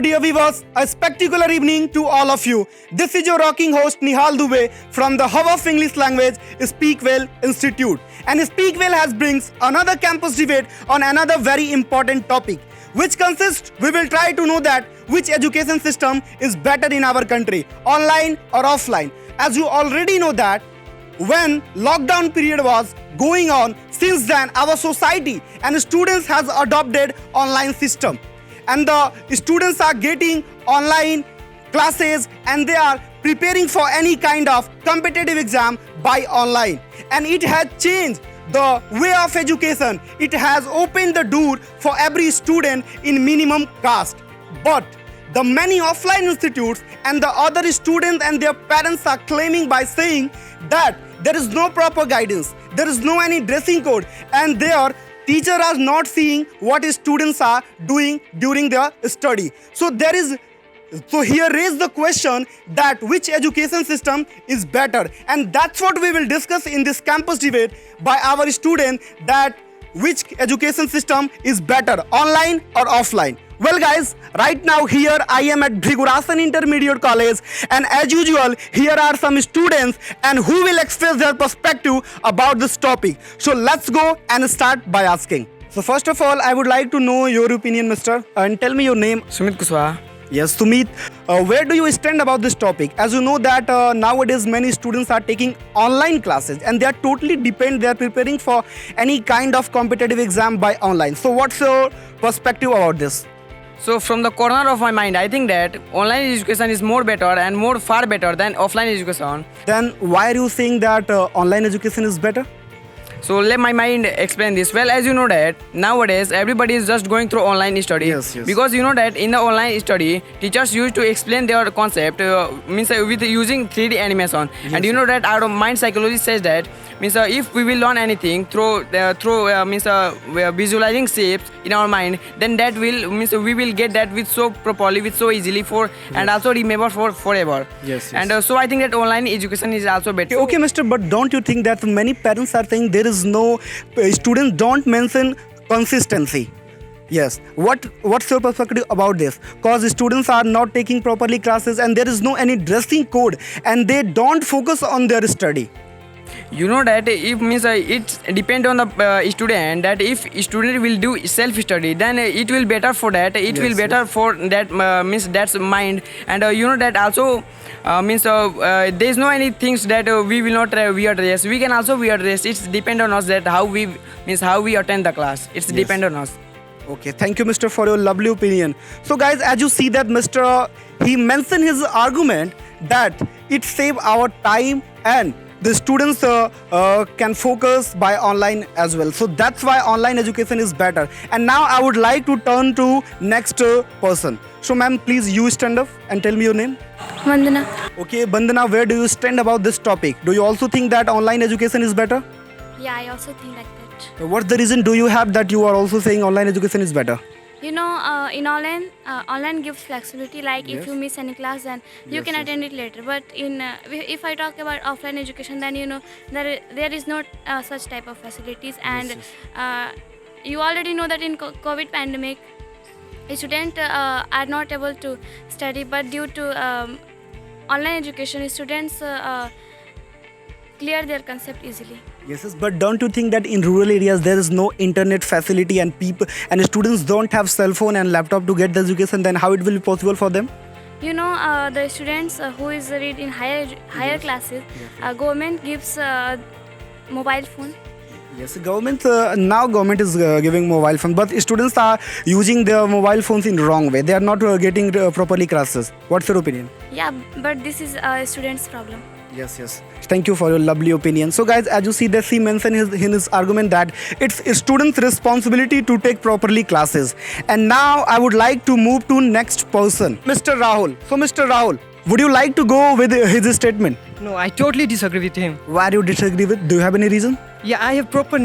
dear viewers, a spectacular evening to all of you. This is your rocking host Nihal Dubey from the Hub of English Language Speakwell Institute. And Speakwell has brings another campus debate on another very important topic, which consists we will try to know that which education system is better in our country, online or offline. As you already know that when lockdown period was going on, since then our society and students has adopted online system, and the students are getting online classes and they are preparing for any kind of competitive exam by online, and it has changed the way of education. It has opened the door for every student in minimum caste. But the many offline institutes and the other students and their parents are claiming by saying that there is no proper guidance, there is no any dressing code, and their teachers are not seeing what students are doing during their study. So here raise the question that which education system is better, and that's what we will discuss in this campus debate by our student, that which education system is better, online or offline. Well guys, right now here I am at Bhigurasan Intermediate College, and as usual here are some students and who will express their perspective about this topic. So let's go and start by asking. So first of all, I would like to know your opinion, mister, and tell me your name. Sumit Kushwaha. Yes, Sumit, where do you stand about this topic? As you know that nowadays many students are taking online classes and they are totally they are preparing for any kind of competitive exam by online. So what's your perspective about this? So from the corner of my mind, I think that online education is more better and far better than offline education. Then why are you saying that online education is better? So let my mind explain this. Well, as you know that nowadays everybody is just going through online study. Yes. Because you know that in the online study, teachers used to explain their concept with using 3D animation. Yes, and you know that our mind psychology says that if we will learn anything through visualizing shapes in our mind, then that will we will get that with so properly, with so easily and also remember for forever. Yes. And so I think that online education is also better. Okay, mister, but don't you think that many parents are saying there is no students don't mention consistency? Yes. What's your perspective about this? Because students are not taking properly classes and there is no any dressing code and they don't focus on their study. You know that if it depends on the student, that if student will do self-study, then it will better for that. It will better for that that's mind. And you know that also there is no any things that we will not wear dress. We can also wear dress. It's depend on us that how we attend the class. It's depend on us. Okay, thank you, Mr. for your lovely opinion. So guys, as you see that Mr. he mentioned his argument that it save our time and the students can focus by online as well. So that's why online education is better. And now I would like to turn to next person. So ma'am, please you stand up and tell me your name. Vandana. Okay, Bandana, where do you stand about this topic? Do you also think that online education is better? Yeah, I also think like that. What's the reason do you have that you are also saying online education is better? You know, in online gives flexibility. Like if you miss any class, then you can attend it later. But if I talk about offline education, then you know there is not such type of facilities. And you already know that in COVID pandemic, students are not able to study. But due to online education, students clear their concept easily. Yes, but don't you think that in rural areas there is no internet facility and people and students don't have cell phone and laptop to get the education? Then how it will be possible for them? You know, the students who is read in higher classes, government gives mobile phone. Yes, government now government is giving mobile phone, but students are using their mobile phones in wrong way. They are not getting properly classes. What's your opinion? Yeah, but this is a student's problem. Yes. Thank you for your lovely opinion. So guys, as you see that he mentioned in his argument that it's a student's responsibility to take properly classes. And now I would like to move to next person, Mr. Rahul. So Mr. Rahul, would you like to go with his statement? No, I totally disagree with him. Why do you disagree with? Do you have any reason? Yeah, I have proper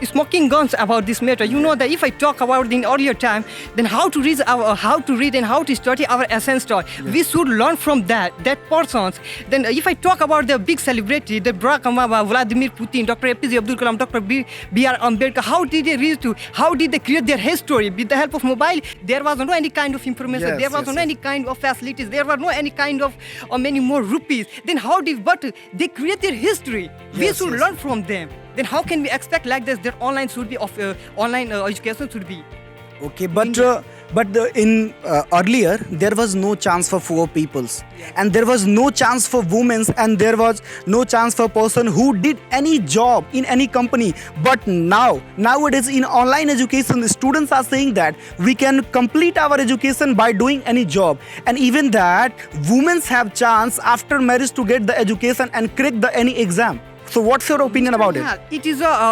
smoking guns about this matter. You know that if I talk about in earlier time, then how to read and how to study our essence story. We should learn from that persons. Then if I talk about the big celebrity, the Barack Obama, Vladimir Putin, Dr. APJ Abdul Kalam, Dr. B.R. Ambedkar, how did they reach to? How did they create their history with the help of mobile? There was no any kind of information. Yes, there was no any kind of facilities. There were no any kind of many more rupees. Then how did? But they create their history. We Yes, should yes. learn from them. Then how can we expect like this that online should be online education should be? Okay, but in earlier there was no chance for poor peoples, and there was no chance for women, and there was no chance for person who did any job in any company. But nowadays in online education, the students are saying that we can complete our education by doing any job, and even that women have chance after marriage to get the education and crack the any exam. So what's your opinion about it? Yeah,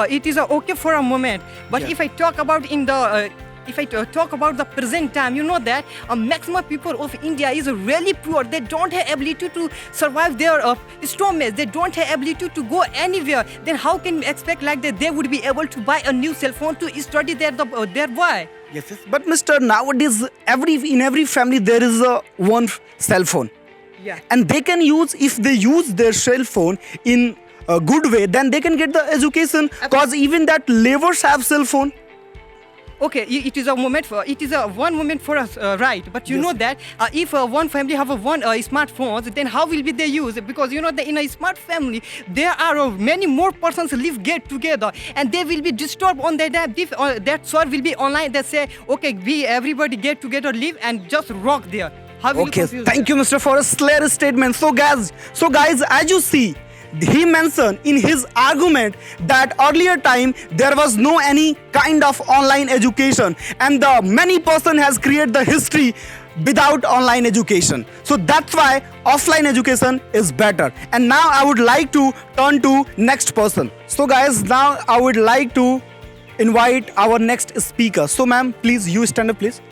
it is okay for a moment. But Yeah. if I talk about in the if I talk about the present time, you know that maximum people of India is really poor. They don't have ability to survive their stomachs. They don't have ability to go anywhere. Then how can we expect like that they would be able to buy a new cell phone to study their boy? Yes, yes. But Mr. Nowadays, in every family there is a one cell phone, Yeah. and they can use, if they use their cell phone in a good way, then they can get the education. Cause even that laborers have cell phone. Okay, it is a moment for one moment for us, right? But you Yes. know that if one family have one smartphones, then how will be they use it? Because you know that in a smart family there are many more persons live get together, and they will be disturbed on that source will be online. They say, okay, we everybody get together, live and just rock there. How will Okay, you confuse thank you, Mr. for a clear statement. So guys, as you see, he mentioned in his argument that earlier time there was no any kind of online education, and the many person has created the history without online education. So that's why offline education is better. And now I would like to turn to next person. So guys, now I would like to invite our next speaker. So ma'am, please, you stand up, please.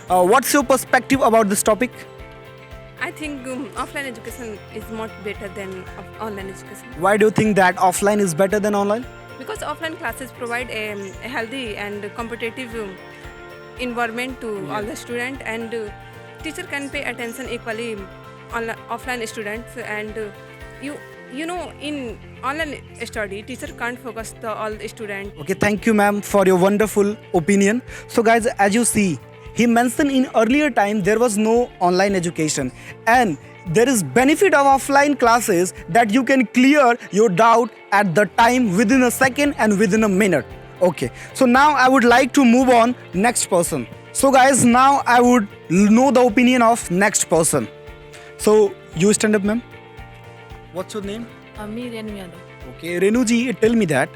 What's your perspective about this topic? I think offline education is much better than online education, Why do you think that offline is better than online? because offline classes provide a healthy and competitive environment to all the students, and teacher can pay attention equally on offline students, and you know in online study teacher can't focus all the student. Okay, thank you, ma'am, for your wonderful opinion. So, guys, as you see, he mentioned in earlier time there was no online education, and there is benefit of offline classes that you can clear your doubt at the time within a second and within a minute. Okay, so now I would like to move on next person. So, guys, now I would know the opinion of next person. So, you stand up, ma'am. What's your name? Me, Renu Yadav. Okay, Renuji, tell me that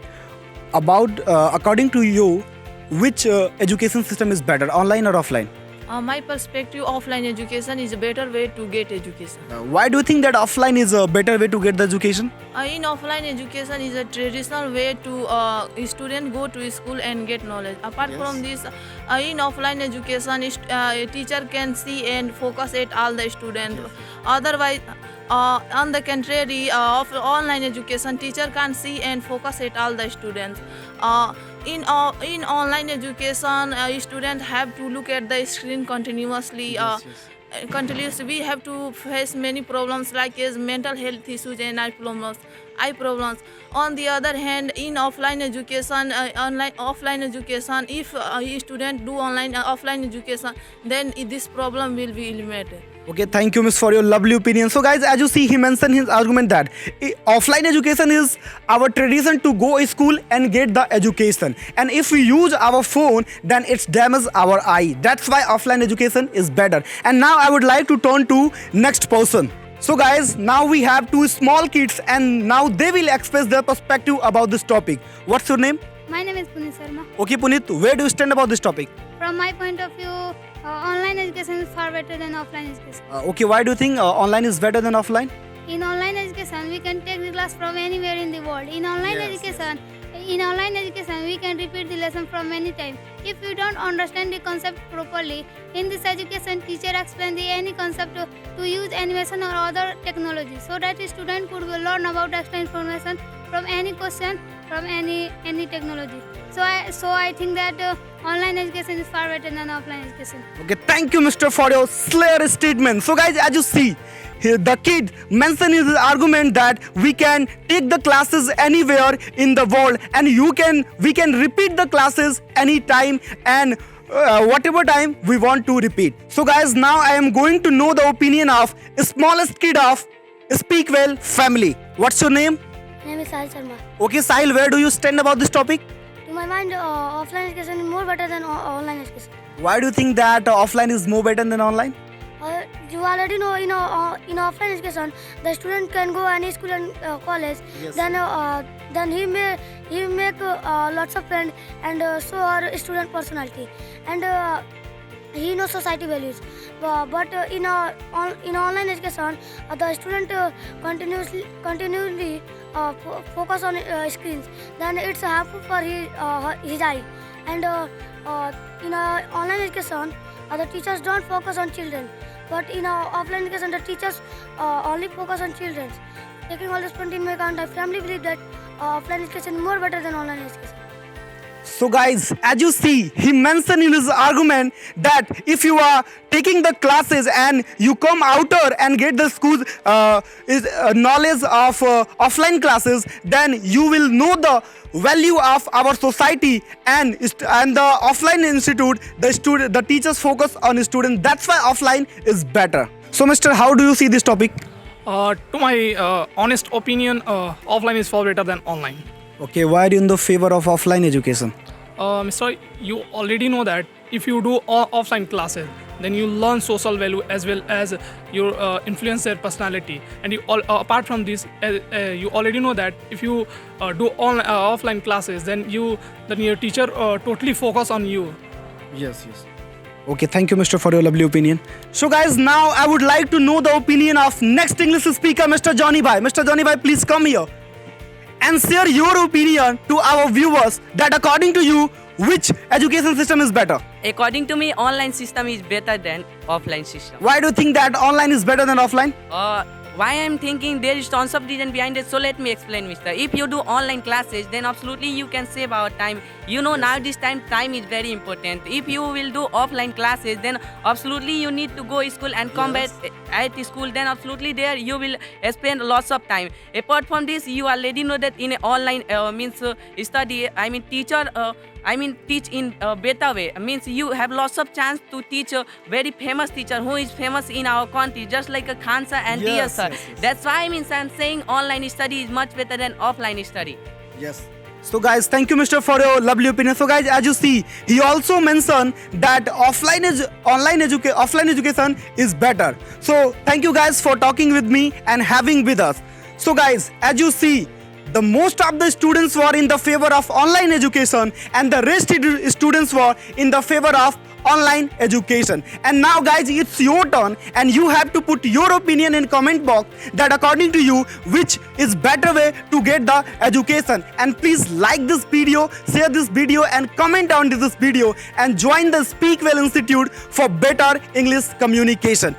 about according to you, which education system is better, online or offline? My perspective, offline education is a better way to get education. Why do you think that offline is a better way to get the education? In offline education is a traditional way to student go to school and get knowledge. Apart from this, in offline education, teacher can see and focus at all the students. Otherwise, on the contrary, of online education, teacher can see and focus at all the students. In online education, students have to look at the screen continuously. Continuously, we have to face many problems like as mental health issues and eye problems. On the other hand, in offline education, offline education, if a student do offline education, then this problem will be eliminated. Okay, thank you, Miss, for your lovely opinion. So, guys, as you see, he mentioned his argument that offline education is our tradition to go to school and get the education. And if we use our phone, then it's damages our eye. That's why offline education is better. And now I would like to turn to next person. So, guys, now we have two small kids, and now they will express their perspective about this topic. What's your name? My name is Puneet Sharma. Okay, Puneet, where do you stand about this topic? From my point of view, online education is far better than offline education. Okay, why do you think online is better than offline? In online education, we can take the class from anywhere in the world. In online education, we can repeat the lesson from many times. If you don't understand the concept properly, in this education, teacher explain any concept to use animation or other technology, so that the student could learn about extra information from any question, from any technology. So I think that online education is far better than offline education. Okay, thank you, Mr. for your clear statement. So, guys, as you see, here the kid mentioned his argument that we can take the classes anywhere in the world, and we can repeat the classes anytime and whatever time we want to repeat. So, guys, now I am going to know the opinion of smallest kid of Speak Well family. What's your name? My name is Sahil Sharma. Okay, Sahil, where do you stand about this topic? To my mind, offline education is more better than online education. Why do you think that offline is more better than online? You already know, in offline education, the student can go any school and college. Yes. Then he make lots of friends and show our student personality, and he knows society values. But in online education, the student continually focus on screens. Then it's harmful for his eye. And in online education, the teachers don't focus on children. But in offline education, the teachers only focus on children. Taking all this point in my account, I firmly believe that offline education is more better than online education. So, guys, as you see, he mentioned in his argument that if you are taking the classes and you come outer and get the school's knowledge of offline classes, then you will know the value of our society, and the offline institute, the teachers focus on students. That's why offline is better. So, Mr., how do you see this topic? To my honest opinion, offline is far better than online. Okay, why are you in the favor of offline education? Mr. You already know that if you do offline classes, then you learn social value as well as your influence their personality. And you apart from this, you already know that if you do offline classes, then your teacher totally focus on you. Yes. Okay, thank you, Mr. for your lovely opinion. So, guys, now I would like to know the opinion of next English speaker, Mr. Johnny Bhai. Mr. Johnny Bhai, please come here and share your opinion to our viewers that according to you, which education system is better? According to me, online system is better than offline system. Why do you think that online is better than offline? Why I'm thinking there is tons of reason behind it. So let me explain, mister. If you do online classes, then absolutely you can save our time. Now this time is very important. If you will do offline classes, then absolutely you need to go school and come back at school. Then absolutely there you will spend lots of time. Apart from this, you already know that in online study, teach in a better way. Means you have lots of chance to teach a very famous teacher who is famous in our country, just like a Khansa and dear sir. That's why I'm saying online study is much better than offline study. Yes. So, guys, thank you, Mr. for your lovely opinion. So, guys, as you see, he also mentioned that offline education is better. So, thank you guys for talking with me and having with us. So, guys, as you see, the most of the students were in the favor of online education and the rest students were in the favor of online education. And now, guys, it's your turn and you have to put your opinion in comment box that according to you which is better way to get the education. And please like this video, share this video and comment down to this video and join the Speak Well Institute for better English communication.